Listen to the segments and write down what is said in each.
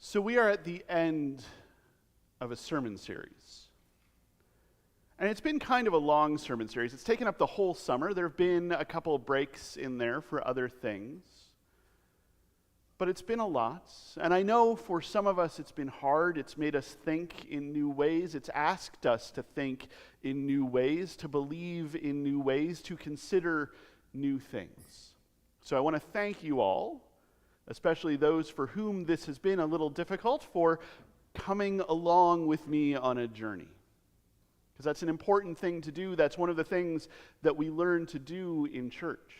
So we are at the end of a sermon series. And it's been kind of a long sermon series. It's taken up the whole summer. There have been a couple of breaks in there for other things. But it's been a lot. And I know for some of us it's been hard. It's made us think in new ways. It's asked us to think in new ways, to believe in new ways, to consider new things. So I want to thank you all, especially those for whom this has been a little difficult, for coming along with me on a journey. Because that's an important thing to do. That's one of the things that we learn to do in church.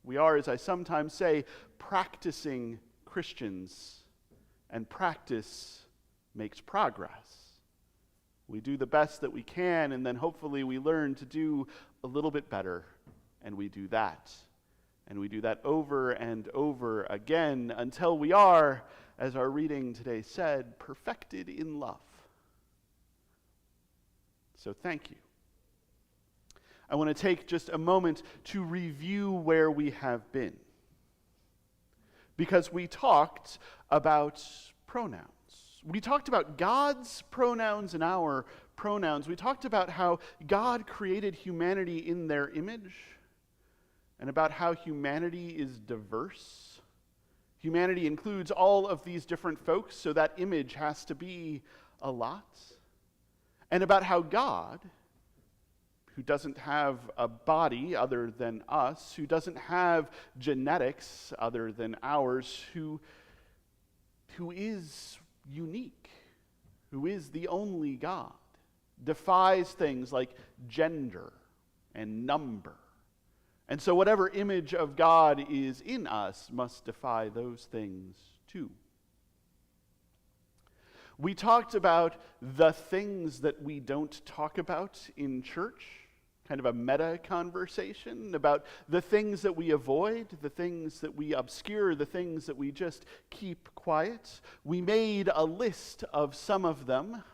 We are, as I sometimes say, practicing Christians, and practice makes progress. We do the best that we can, and then hopefully we learn to do a little bit better, and we do that. And we do that over and over again until we are, as our reading today said, perfected in love. So thank you. I want to take just a moment to review where we have been. Because we talked about pronouns. We talked about God's pronouns and our pronouns. We talked about how God created humanity in their image, and about how humanity is diverse. Humanity includes all of these different folks, so that image has to be a lot. And about how God, who doesn't have a body other than us, who doesn't have genetics other than ours, who is unique, who is the only God, defies things like gender and number. And so whatever image of God is in us must defy those things too. We talked about the things that we don't talk about in church, kind of a meta conversation about the things that we avoid, the things that we obscure, the things that we just keep quiet. We made a list of some of them,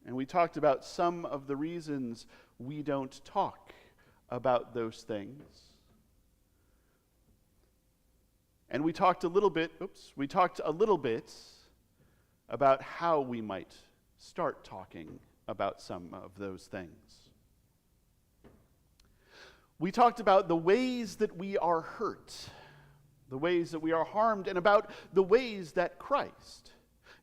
and we talked about some of the reasons we don't talk about those things. And we talked a little bit about how we might start talking about some of those things. We talked about the ways that we are hurt, the ways that we are harmed, and about the ways that Christ,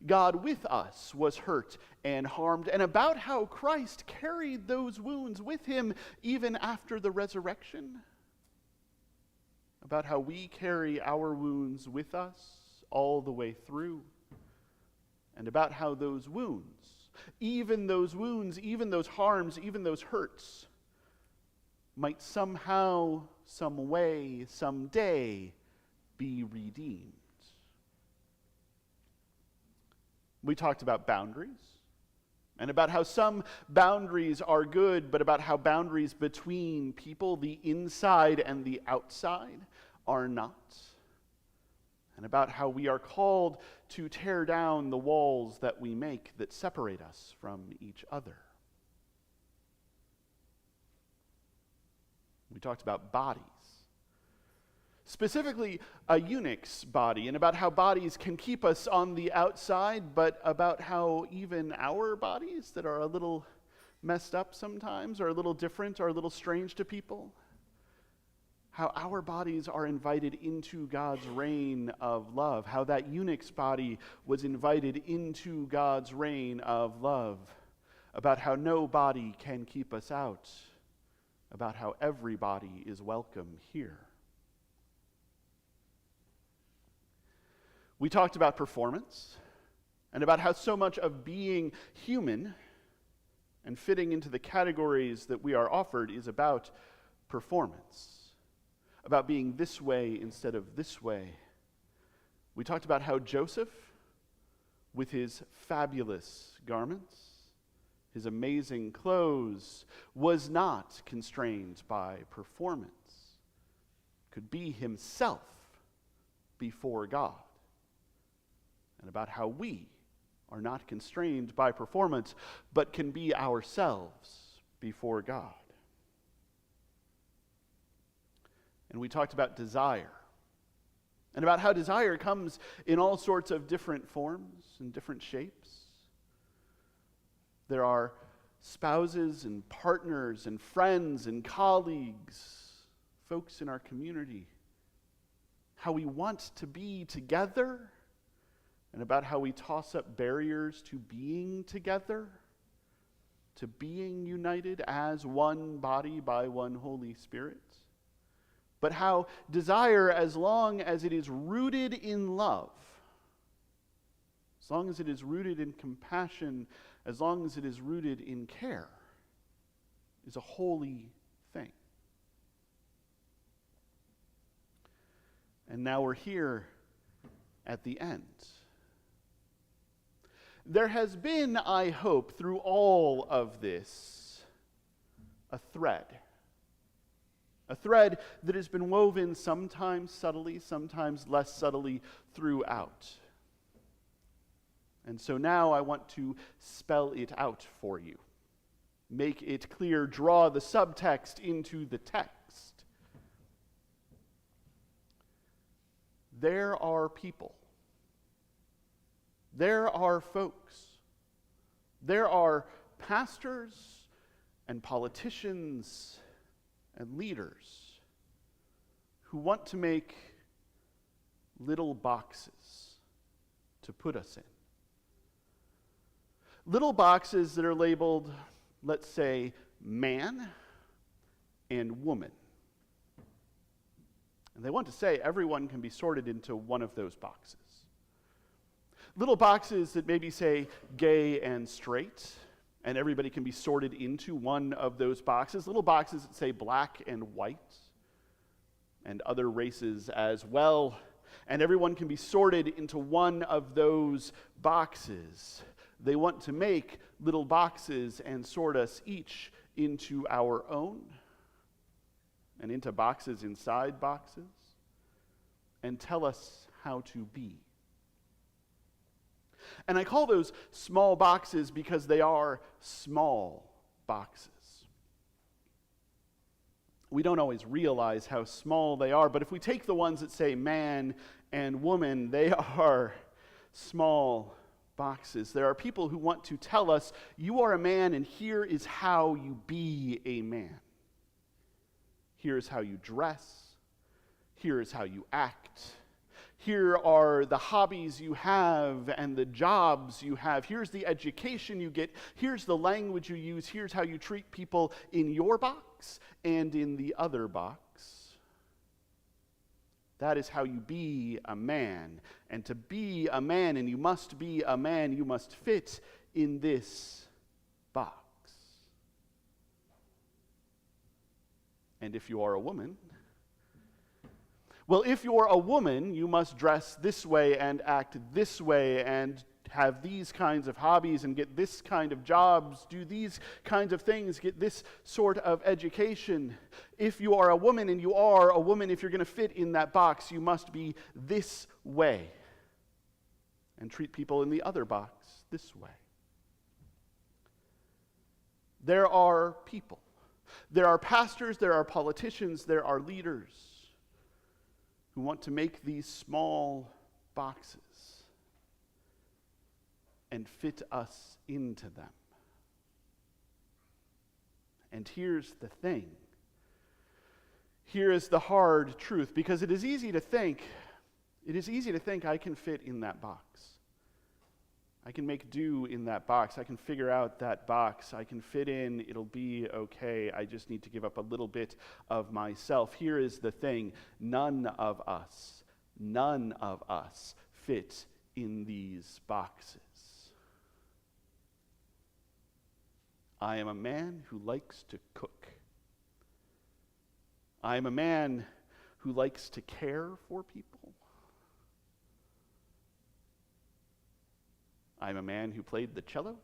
God with us, was hurt and harmed, and about how Christ carried those wounds with him even after the resurrection, about how we carry our wounds with us all the way through, and about how those wounds, even those harms, even those hurts, might somehow, some way, someday be redeemed. We talked about boundaries, and about how some boundaries are good, but about how boundaries between people, the inside and the outside, are not. And about how we are called to tear down the walls that we make that separate us from each other. We talked about bodies. Specifically, a eunuch's body, and about how bodies can keep us on the outside, but about how even our bodies that are a little messed up sometimes, or a little different, or a little strange to people, how our bodies are invited into God's reign of love, how that eunuch's body was invited into God's reign of love, about how no body can keep us out, about how every body is welcome here. We talked about performance, and about how so much of being human and fitting into the categories that we are offered is about performance, about being this way instead of this way. We talked about how Joseph, with his fabulous garments, his amazing clothes, was not constrained by performance, could be himself before God. And about how we are not constrained by performance, but can be ourselves before God. And we talked about desire, and about how desire comes in all sorts of different forms and different shapes. There are spouses and partners and friends and colleagues, folks in our community, how we want to be together, and about how we toss up barriers to being together, to being united as one body by one Holy Spirit. But how desire, as long as it is rooted in love, as long as it is rooted in compassion, as long as it is rooted in care, is a holy thing. And now we're here at the end. There has been, I hope, through all of this, a thread. A thread that has been woven sometimes subtly, sometimes less subtly throughout. And so now I want to spell it out for you. Make it clear, draw the subtext into the text. There are people. There are folks. There are pastors and politicians and leaders who want to make little boxes to put us in. Little boxes that are labeled, let's say, man and woman. And they want to say everyone can be sorted into one of those boxes. Little boxes that maybe say gay and straight, and everybody can be sorted into one of those boxes. Little boxes that say black and white, and other races as well, and everyone can be sorted into one of those boxes. They want to make little boxes and sort us each into our own, and into boxes inside boxes, and tell us how to be. And I call those small boxes because they are small boxes. We don't always realize how small they are, but if we take the ones that say man and woman, they are small boxes. There are people who want to tell us, you are a man and here is how you be a man. Here is how you dress. Here is how you act. Here are the hobbies you have and the jobs you have. Here's the education you get. Here's the language you use. Here's how you treat people in your box and in the other box. That is how you be a man. And to be a man, and you must be a man, you must fit in this box. And if you are a woman, well, if you're a woman, you must dress this way and act this way and have these kinds of hobbies and get this kind of jobs, do these kinds of things, get this sort of education. If you are a woman and you are a woman, if you're going to fit in that box, you must be this way and treat people in the other box this way. There are people. There are pastors, there are politicians, there are leaders who want to make these small boxes and fit us into them. And here's the thing. Here is the hard truth, because it is easy to think I can fit in that box. I can make do in that box. I can figure out that box. I can fit in. It'll be okay. I just need to give up a little bit of myself. Here is the thing. None of us fit in these boxes. I am a man who likes to cook. I am a man who likes to care for people. I'm a man who played the cello.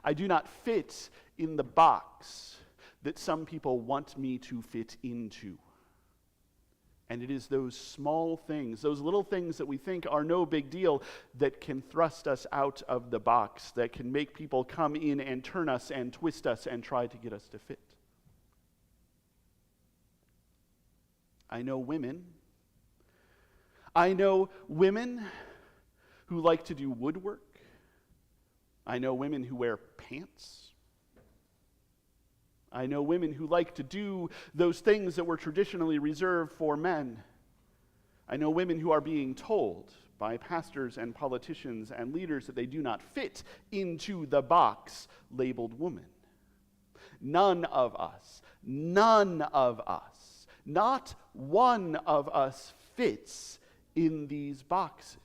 I do not fit in the box that some people want me to fit into. And it is those small things, those little things that we think are no big deal, that can thrust us out of the box, that can make people come in and turn us and twist us and try to get us to fit. I know women I know women who like to do woodwork. I know women who wear pants. I know women who like to do those things that were traditionally reserved for men. I know women who are being told by pastors and politicians and leaders that they do not fit into the box labeled woman. None of us, not one of us fits in these boxes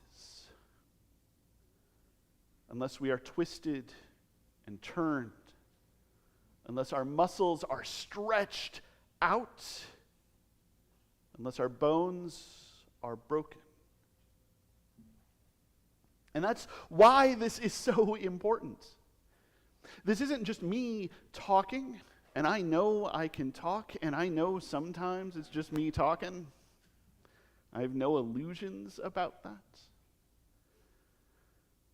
unless we are twisted and turned, unless our muscles are stretched out, unless our bones are broken. And that's why this is so important. This isn't just me talking, and I know I can talk, and I know sometimes it's just me talking. I have no illusions about that.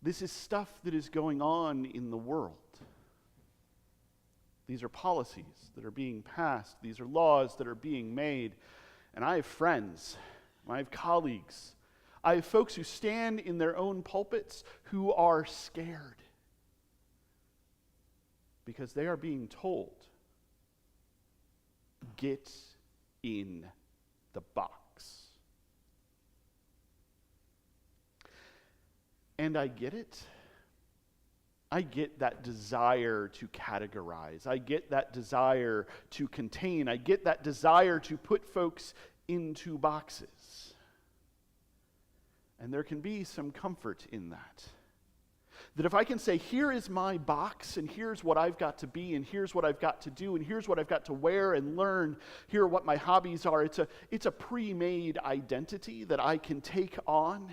This is stuff that is going on in the world. These are policies that are being passed. These are laws that are being made. And I have friends, I have colleagues, I have folks who stand in their own pulpits who are scared because they are being told, get in the box. And I get it. I get that desire to categorize. I get that desire to contain. I get that desire to put folks into boxes. And there can be some comfort in that. That if I can say, here is my box, and here's what I've got to be, and here's what I've got to do, and here's what I've got to wear and learn, here are what my hobbies are, it's a pre-made identity that I can take on.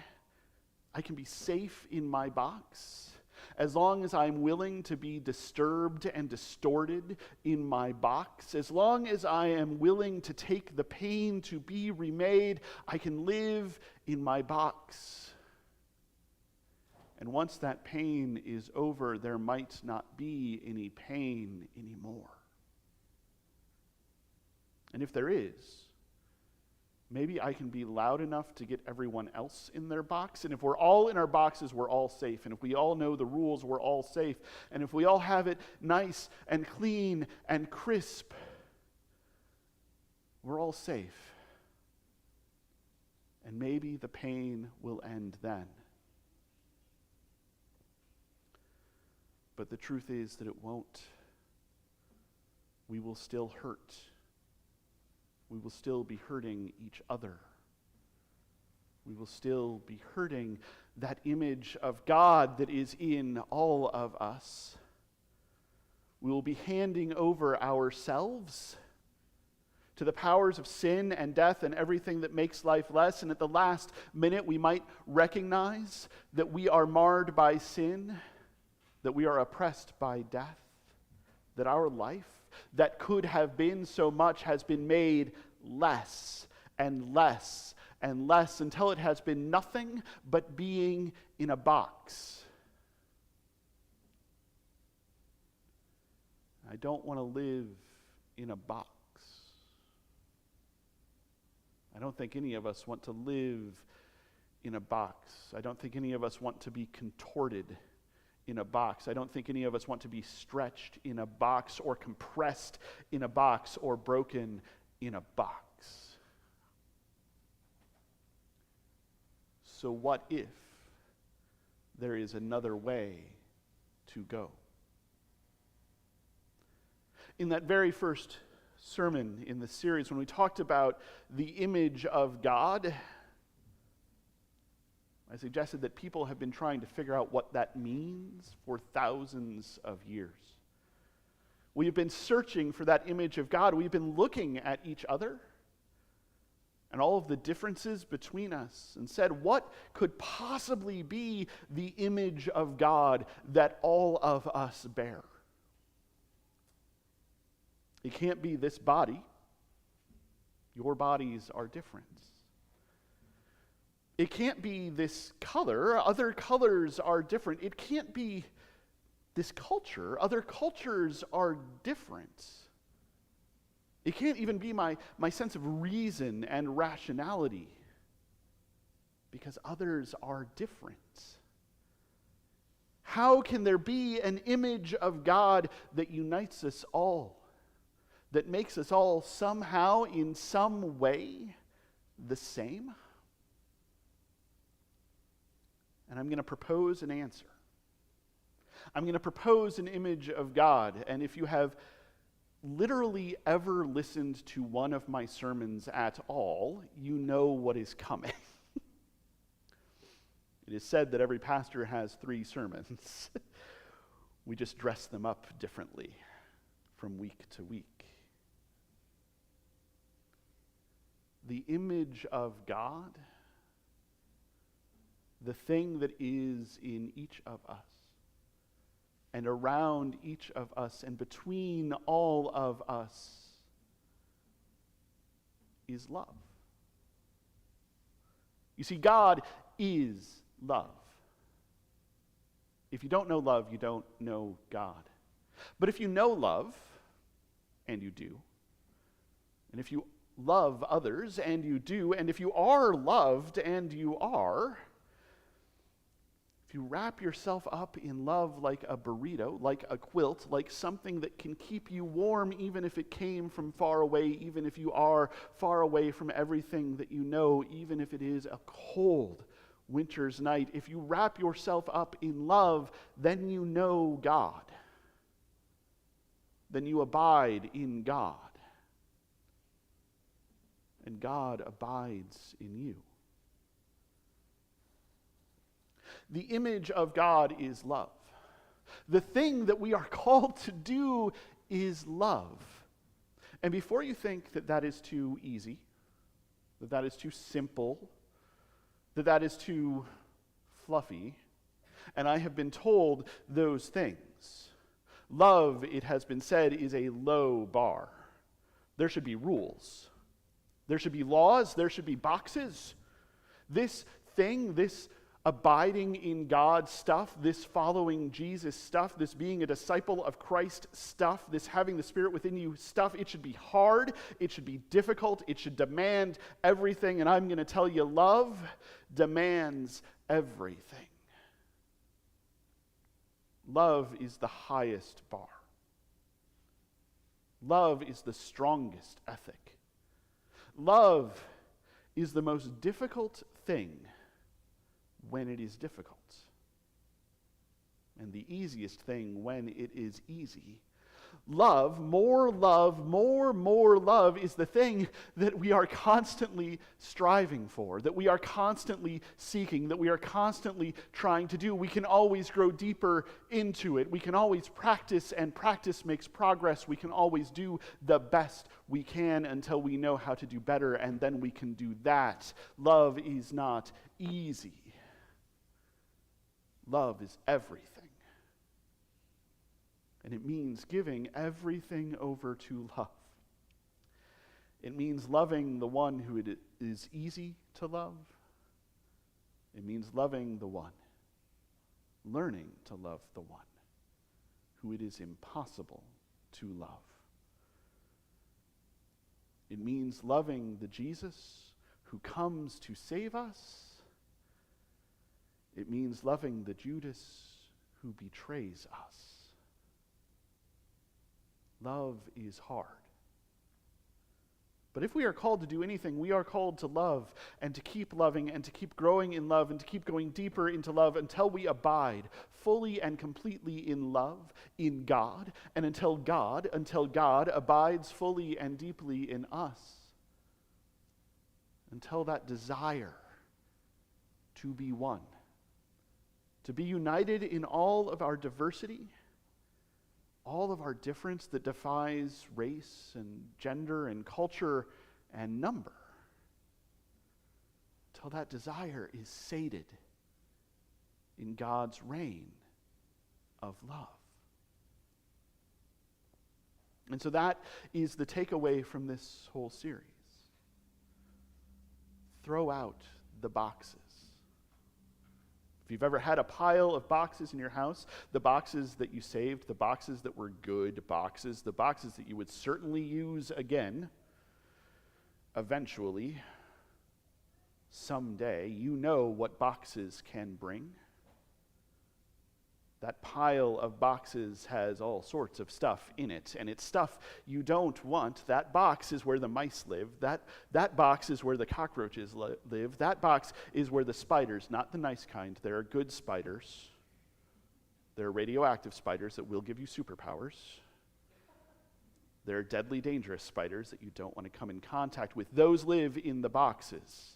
I can be safe in my box. As long as I'm willing to be disturbed and distorted in my box, as long as I am willing to take the pain to be remade, I can live in my box. And once that pain is over, there might not be any pain anymore. And if there is, maybe I can be loud enough to get everyone else in their box. And if we're all in our boxes, we're all safe. And if we all know the rules, we're all safe. And if we all have it nice and clean and crisp, we're all safe. And maybe the pain will end then. But the truth is that it won't. We will still hurt. We will still be hurting each other. We will still be hurting that image of God that is in all of us. We will be handing over ourselves to the powers of sin and death and everything that makes life less. And at the last minute, we might recognize that we are marred by sin, that we are oppressed by death, that our life that could have been so much has been made less and less and less until it has been nothing but being in a box. I don't want to live in a box. I don't think any of us want to live in a box. I don't think any of us want to be contorted in a box. I don't think any of us want to be stretched in a box or compressed in a box or broken in a box. So what if there is another way to go? In that very first sermon in the series, when we talked about the image of God, I suggested that people have been trying to figure out what that means for thousands of years. We have been searching for that image of God. We've been looking at each other and all of the differences between us and said, what could possibly be the image of God that all of us bear? It can't be this body. Your bodies are different. It can't be this color. Other colors are different. It can't be this culture. Other cultures are different. It can't even be my sense of reason and rationality. Because others are different. How can there be an image of God that unites us all, that makes us all somehow, in some way, the same? And I'm going to propose an answer. I'm going to propose an image of God, and if you have literally ever listened to one of my sermons at all, you know what is coming. It is said that every pastor has 3 sermons. We just dress them up differently from week to week. The image of God, the thing that is in each of us, and around each of us, and between all of us, is love. You see, God is love. If you don't know love, you don't know God. But if you know love, and you do, and if you love others, and you do, and if you are loved, and you are, if you wrap yourself up in love like a burrito, like a quilt, like something that can keep you warm even if it came from far away, even if you are far away from everything that you know, even if it is a cold winter's night, if you wrap yourself up in love, then you know God. Then you abide in God. And God abides in you. The image of God is love. The thing that we are called to do is love. And before you think that that is too easy, that that is too simple, that that is too fluffy, and I have been told those things. Love, it has been said, is a low bar. There should be rules. There should be laws. There should be boxes. This thing, this abiding in God stuff, this following Jesus stuff, this being a disciple of Christ stuff, this having the Spirit within you stuff, it should be hard, it should be difficult, it should demand everything, and I'm going to tell you, love demands everything. Love is the highest bar. Love is the strongest ethic. Love is the most difficult thing when it is difficult, and the easiest thing when it is easy. Love, more love is the thing that we are constantly striving for, that we are constantly seeking, that we are constantly trying to do. We can always grow deeper into it. We can always practice, and practice makes progress. We can always do the best we can until we know how to do better, and then we can do that. Love is not easy. Love is everything. And it means giving everything over to love. It means loving the one who it is easy to love. It means loving the one, learning to love the one who it is impossible to love. It means loving the Jesus who comes to save us. It means loving the Judas who betrays us. Love is hard. But if we are called to do anything, we are called to love and to keep loving and to keep growing in love and to keep going deeper into love until we abide fully and completely in love in God, and until God abides fully and deeply in us. Until that desire to be one, to be united in all of our diversity, all of our difference that defies race and gender and culture and number, till that desire is sated in God's reign of love. And so that is the takeaway from this whole series. Throw out the boxes. If you've ever had a pile of boxes in your house, the boxes that you saved, the boxes that were good boxes, the boxes that you would certainly use again, eventually, someday, you know what boxes can bring. That pile of boxes has all sorts of stuff in it, and it's stuff you don't want. That box is where the mice live. That box is where the cockroaches live. That box is where the spiders, not the nice kind, there are good spiders. There are radioactive spiders that will give you superpowers. There are deadly dangerous spiders that you don't want to come in contact with. Those live in the boxes.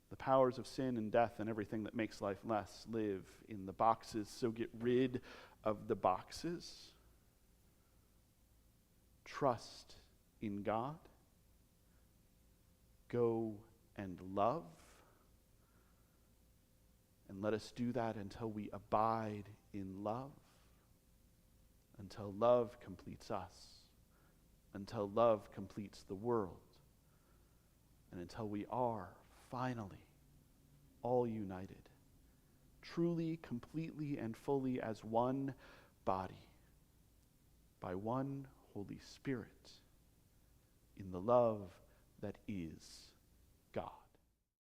The powers of sin and death and everything that makes life less live in the boxes, so get rid of the boxes. Trust in God. Go and love. And let us do that until we abide in love, until love completes us, until love completes the world, and until we are finally all united, truly, completely, and fully as one body, by one Holy Spirit, in the love that is God.